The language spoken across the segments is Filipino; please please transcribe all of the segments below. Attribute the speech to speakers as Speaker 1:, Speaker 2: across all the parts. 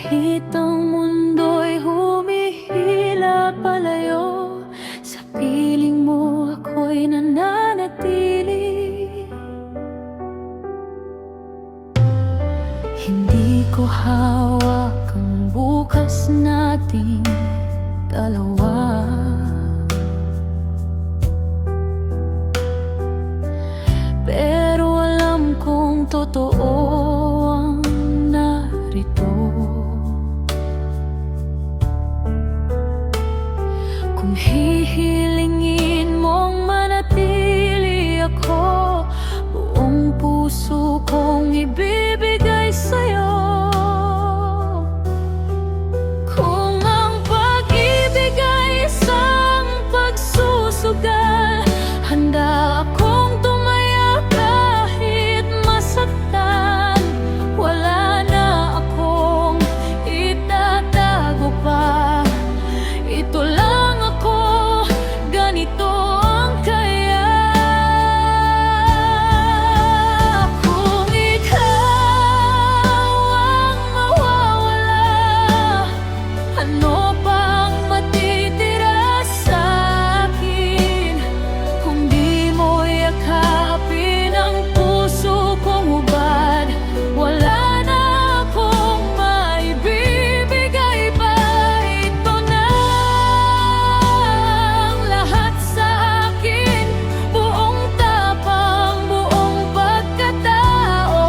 Speaker 1: Kahit ang mundo'y humihila palayo, sa piling mo ako'y nananatili. Hindi ko hawak ang bukas nating dalawa. Pero alam kong totoo ang narito. Kung hihilingin mong manatili ako, buong puso kong ibibigay sa'yo. Kung ang pag-ibig ay isang pagsusugal, handa akong tumaya kahit masaktan. Wala na akong itatago pa. Ito lang ako, ganito ang kaya. Kung ikaw ang mawawala, ano pang matitira sa akin? Kung di mo yakapin ang puso kong hubad, wala na akong maibibigay pa. Ito na ang lahat sa akin, buong tapang, buong pagkatao.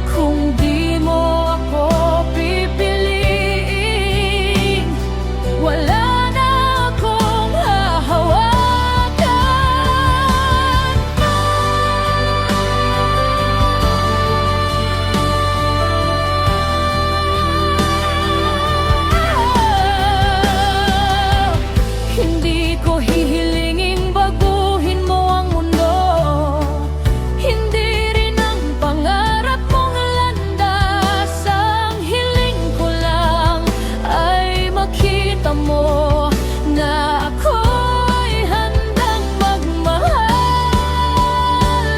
Speaker 1: Kung di mo ako pipiliin, wala na akong hahawakan pa. Hindi ko hihilinging baguhin mo ang mundo, hindi rin ang pangarap mong landas. Ang hiling ko lang ay makita mo na ako'y handang magmahal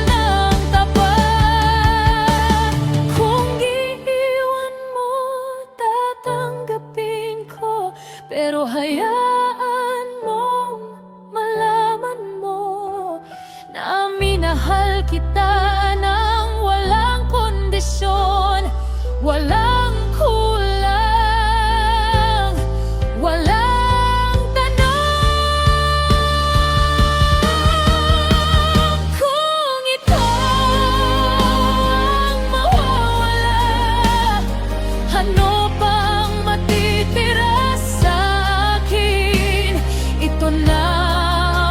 Speaker 1: ng tapat. Kung iiwan mo, tatanggapin ko, pero hayaan mong malaman mo na minahal kita ng walang kondisyon, walang kulang, walang tanong. Kung ito ang mawawala, ano pang matitira sa akin? Ito na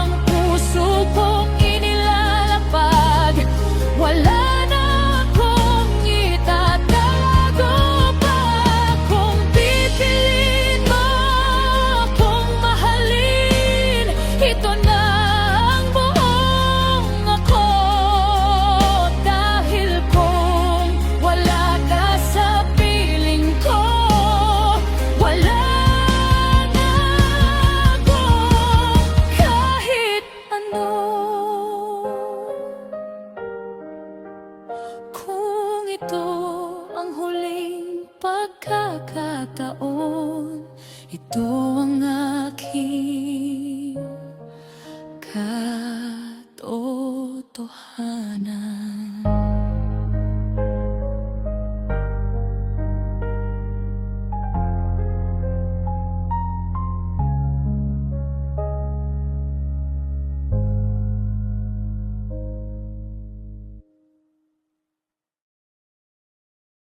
Speaker 1: ang puso kong inilalapag, wala na akong itatago pa. Kung pipiliin mo akong mahalin, ito na ang buong ako. Dahil kung wala ka sa piling ko, wala na akong kahit ano. Kung ito ang huling pagkakataon, ito ang aking katotohanan.